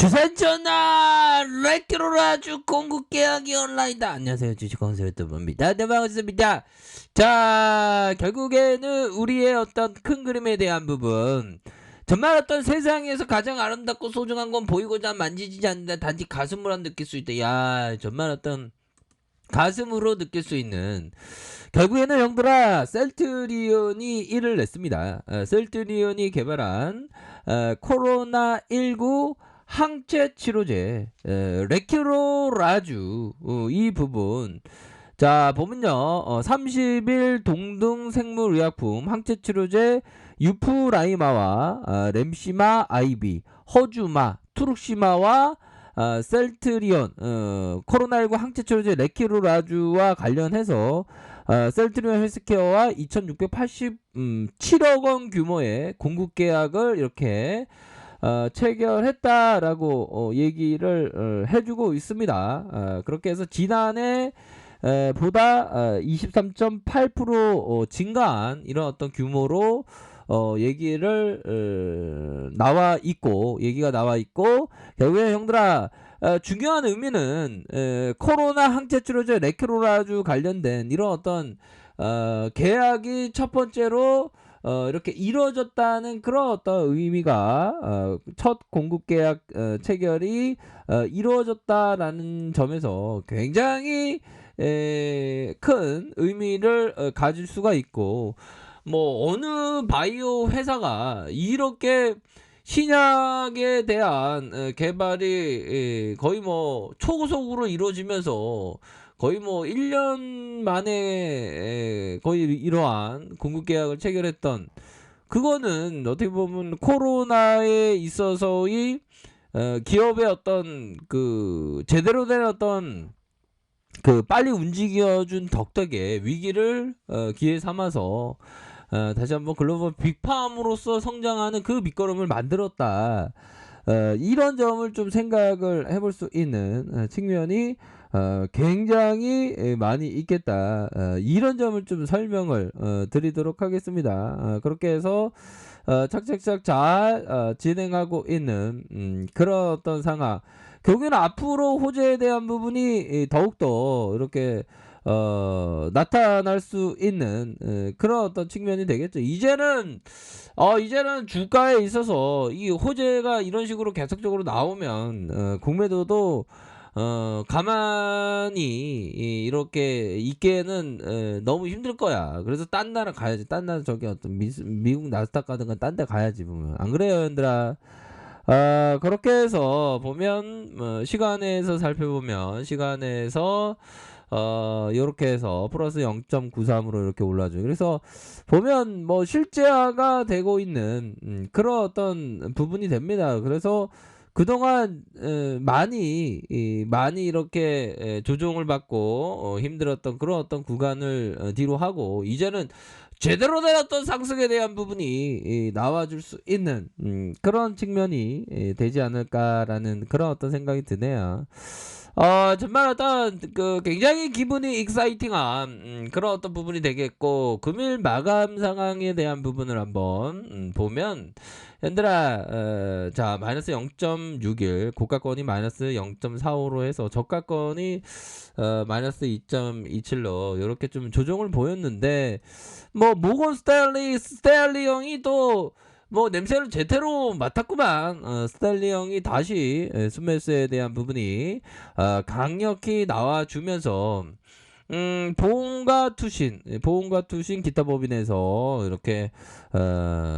주산전화 레트로라주 공급 계약이 온라인다. 안녕하세요, 주식kon설 유튜브입니다. 네, 반갑습니다. 자, 결국에는 우리의 어떤 큰 그림에 대한 부분, 정말 어떤 세상에서 가장 아름답고 소중한 건 보이고자 만지지 않는다. 단지 가슴으로 느낄 수 있다. 야, 정말 어떤 가슴으로 느낄 수 있는, 결국에는 형들아, 셀트리온이 이를 냈습니다. 셀트리온이 개발한 코로나19 항체 치료제 레큐로라주, 이 부분. 자, 보면요, 30일 동등생물의약품 항체 치료제 유프라이마와 렘시마 아이비, 허주마, 투룩시마와 셀트리온, 코로나19 항체 치료제 레큐로라주와 관련해서 셀트리온 헬스케어와 2687억 원 규모의 공급 계약을 이렇게 체결했다라고 얘기를 해주고 있습니다. 그렇게 해서 지난해 보다 23.8% 증가한 이런 어떤 규모로 얘기가 나와 있고, 결국에 형들아, 중요한 의미는 코로나 항체 치료제 레큐로라주 관련된 이런 어떤 계약이 첫 번째로 이렇게 이루어졌다는 그런 어떤 의미가, 첫 공급 계약 체결이 이루어졌다라는 점에서 굉장히 큰 의미를 가질 수가 있고, 뭐 어느 바이오 회사가 이렇게 신약에 대한 개발이 거의 뭐 초고속으로 이루어지면서 거의 뭐 1년 만에 거의 이러한 공급 계약을 체결했던, 그거는 어떻게 보면 코로나에 있어서의 기업의 어떤 그 제대로 된 어떤 그 빨리 움직여준 덕택에 위기를 기회 삼아서 다시 한번 글로벌 빅팜으로서 성장하는 그 밑거름을 만들었다. 이런 점을 좀 생각을 해볼 수 있는 측면이 굉장히 많이 있겠다. 이런 점을 좀 설명을 드리도록 하겠습니다. 그렇게 해서 착착착 잘 진행하고 있는 그런 어떤 상황. 결국에는 앞으로 호재에 대한 부분이 더욱더 이렇게 나타날 수 있는 그런 어떤 측면이 되겠죠. 이제는 주가에 있어서 이 호재가 이런 식으로 계속적으로 나오면 공매도도 가만히 이렇게 있기에는 너무 힘들 거야. 그래서 딴 나라 가야지. 딴 나라, 저기 어떤 미국 나스닥 가든가 딴 데 가야지 보면. 안 그래요, 얘들아? 그렇게 해서 보면, 시간에서 살펴보면, 시간에서 요렇게 해서 플러스 0.93으로 이렇게 올라죠. 그래서 보면 뭐 실제화가 되고 있는 그런 어떤 부분이 됩니다. 그래서 그동안 많이 이렇게 조정을 받고 힘들었던 그런 어떤 구간을 뒤로 하고, 이제는 제대로 된 어떤 상승에 대한 부분이 나와줄 수 있는 그런 측면이 되지 않을까라는 그런 어떤 생각이 드네요. 정말 어떤 그 굉장히 기분이 익사이팅한 그런 어떤 부분이 되겠고, 금일 마감 상황에 대한 부분을 한번 보면, 얘들아, 자, 마이너스 0.61, 고가권이 마이너스 0.45로 해서 저가권이 마이너스 2.27로 이렇게 좀 조정을 보였는데, 뭐 모건 스탠리 형이 또 뭐 냄새를 제대로 맡았구만. 스탠리 형이 다시 스매스에 대한 부분이 강력히 나와주면서 보험과 투신 기타 법인에서 이렇게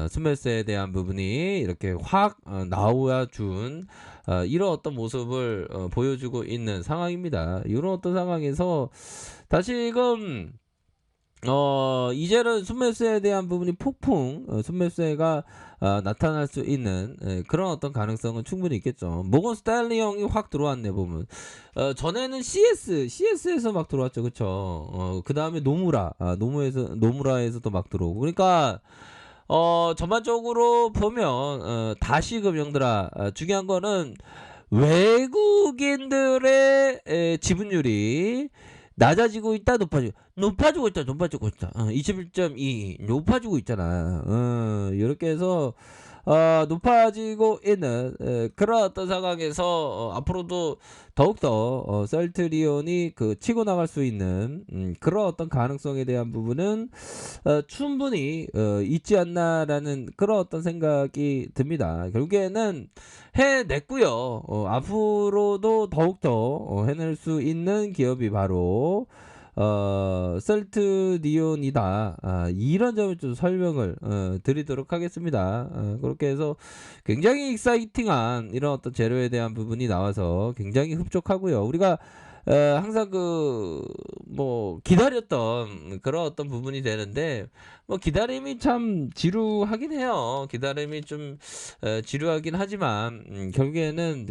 스매스에 대한 부분이 이렇게 확 나와준 이런 어떤 모습을 보여주고 있는 상황입니다. 이런 어떤 상황에서 다시금 이제는 순매수에 대한 부분이 폭풍 순매수가 나타날 수 있는 그런 어떤 가능성은 충분히 있겠죠. 모건 스탠리 형이 확 들어왔네 보면. 전에는 CS에서 막 들어왔죠, 그쵸? 그 다음에 노무라에서도 막 들어오고. 그러니까 전반적으로 보면 다시금 형들아, 중요한 거는 외국인들의 지분율이 낮아지고 있다, 높아지고 있다. 21.2 높아지고 있잖아. 이렇게 해서 높아지고 있는 그런 어떤 상황에서 앞으로도 더욱더 셀트리온이 그 치고 나갈 수 있는 그런 어떤 가능성에 대한 부분은 충분히 있지 않나라는 그런 어떤 생각이 듭니다. 결국에는 해냈고요. 앞으로도 더욱더 해낼 수 있는 기업이 바로 셀트리온이다. 이런 점을 좀 설명을 드리도록 하겠습니다. 그렇게 해서 굉장히 익사이팅한 이런 어떤 재료에 대한 부분이 나와서 굉장히 흡족하고요. 우리가 항상 그 뭐 기다렸던 그런 어떤 부분이 되는데 뭐 기다림이 참 지루하긴 해요. 기다림이 좀 지루하긴 하지만 결국에는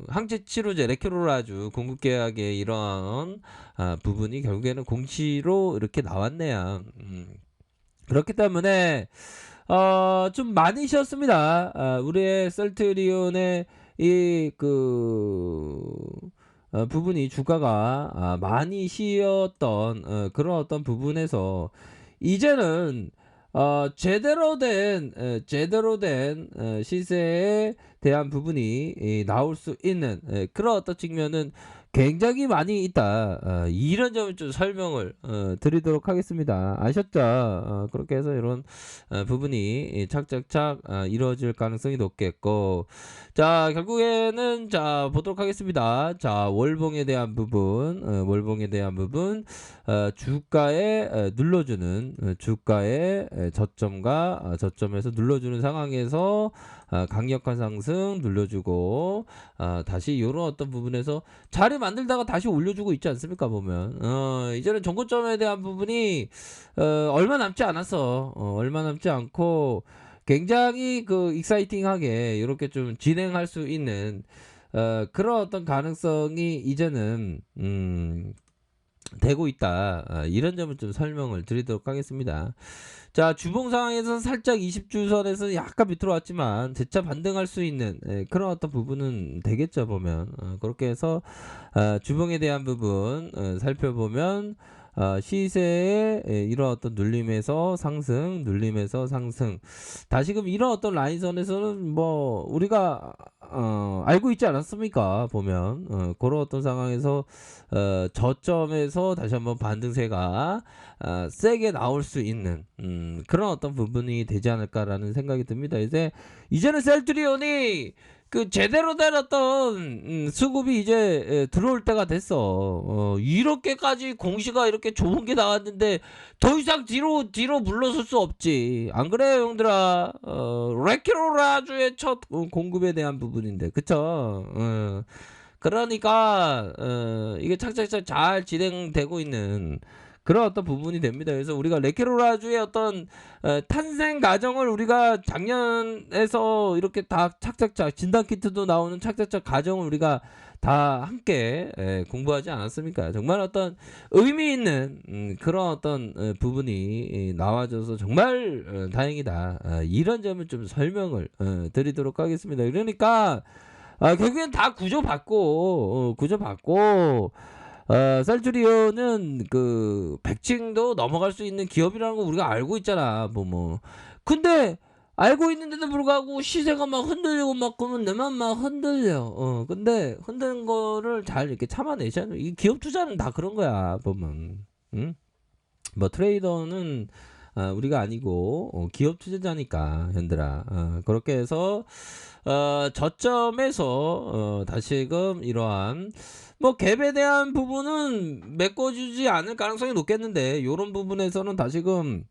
항체 치료제 레케로라주 공급 계약의 이런 부분이 결국에는 공시로 이렇게 나왔네요. 그렇기 때문에 좀 많이 쉬었습니다. 우리의 셀트리온의 부분이 주가가 많이 쉬었던 그런 어떤 부분에서 이제는 제대로 된 시세에 대한 부분이 나올 수 있는 그런 어떤 측면은 굉장히 많이 있다. 이런 점을 좀 설명을 드리도록 하겠습니다. 아셨죠? 그렇게 해서 이런 부분이 착착착 이루어질 가능성이 높겠고, 자 결국에는 자 보도록 하겠습니다. 자 월봉에 대한 부분, 주가에 눌러주는 주가의 저점과 저점에서 눌러주는 상황에서 강력한 상승 눌러주고 다시 이런 어떤 부분에서 자리 만들다가 다시 올려주고 있지 않습니까 보면 이제는 정고점에 대한 부분이 얼마 남지 않았어. 얼마 남지 않고 굉장히 그 익사이팅하게 이렇게 좀 진행할 수 있는 그런 어떤 가능성이 이제는 되고 있다. 이런 점을 좀 설명을 드리도록 하겠습니다. 자 주봉 상황에서 살짝 20주선에서 약간 밑으로 왔지만 재차 반등할 수 있는 그런 어떤 부분은 되겠죠 보면. 그렇게 해서 주봉에 대한 부분 살펴보면 시세의 이런 어떤 눌림에서 상승, 눌림에서 상승. 다시금 이런 어떤 라인선에서는 뭐 우리가 알고 있지 않았습니까? 보면 그런 어떤 상황에서 저점에서 다시 한번 반등세가 세게 나올 수 있는 그런 어떤 부분이 되지 않을까라는 생각이 듭니다. 이제는 셀트리온이 그 제대로 된 어떤 수급이 이제 들어올 때가 됐어. 이렇게까지 공시가 이렇게 좋은 게 나왔는데 더 이상 뒤로 물러설 수 없지. 안 그래요, 형들아? 레키로라주의 첫 공급에 대한 부분인데, 그쵸? 그러니까 이게 착착착 잘 진행되고 있는 그런 어떤 부분이 됩니다. 그래서 우리가 레케로라주의 어떤 탄생 과정을 우리가 작년에서 이렇게 다 착착착 진단 키트도 나오는 착착착 과정을 우리가 다 함께 공부하지 않았습니까? 정말 어떤 의미 있는 그런 어떤 부분이 나와줘서 정말 다행이다. 이런 점을 좀 설명을 드리도록 하겠습니다. 그러니까 결국엔 다 구조받고 셀트리온은 그 100층도 넘어갈 수 있는 기업이라는 거 우리가 알고 있잖아. 근데 알고 있는데도 불구하고 시세가 막 흔들리고 막 그러면 내만 막 흔들려. 근데 흔드는 거를 잘 이렇게 참아내셔야 돼. 이 기업 투자는 다 그런 거야, 보면. 응? 뭐 트레이더는 우리가 아니고 기업 투자자니까 현들아. 그렇게 해서 저점에서 다시금 이러한 뭐 갭에 대한 부분은 메꿔주지 않을 가능성이 높겠는데 요런 부분에서는 다시금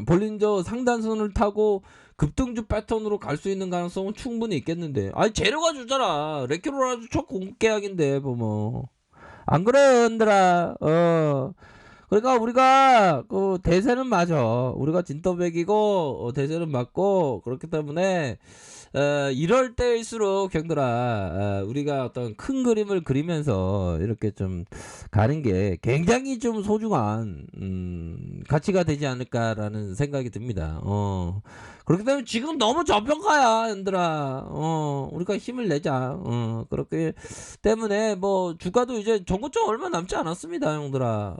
볼린저 상단선을 타고 급등주 패턴으로 갈 수 있는 가능성은 충분히 있겠는데 아니 재료가 주잖아. 레키로라주 첫 공급 계약인데 보면 안 그래 현들아. 그러니까 우리가 그 대세는 맞아. 우리가 진또백이고 대세는 맞고 그렇기 때문에 이럴 때일수록 경들아 우리가 어떤 큰 그림을 그리면서 이렇게 좀 가는 게 굉장히 좀 소중한 가치가 되지 않을까라는 생각이 듭니다. 그렇기 때문에 지금 너무 저평가야, 얘들아. 우리가 힘을 내자. 그렇기 때문에 뭐 주가도 이제 전고점 얼마 남지 않았습니다, 형들아.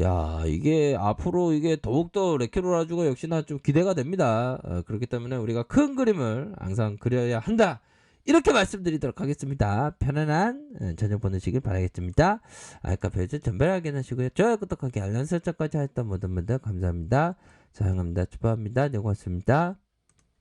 야, 이게 앞으로 이게 더욱더 레케로라주가 역시나 좀 기대가 됩니다. 그렇기 때문에 우리가 큰 그림을 항상 그려야 한다. 이렇게 말씀드리도록 하겠습니다. 편안한 저녁 보내시길 바라겠습니다. 아까 별점 전별하게 하시고요. 좋아요, 구독하기, 알람 설정까지 하셨던 모든 분들 감사합니다. 사랑합니다. 축복합니다. 네, 고맙습니다.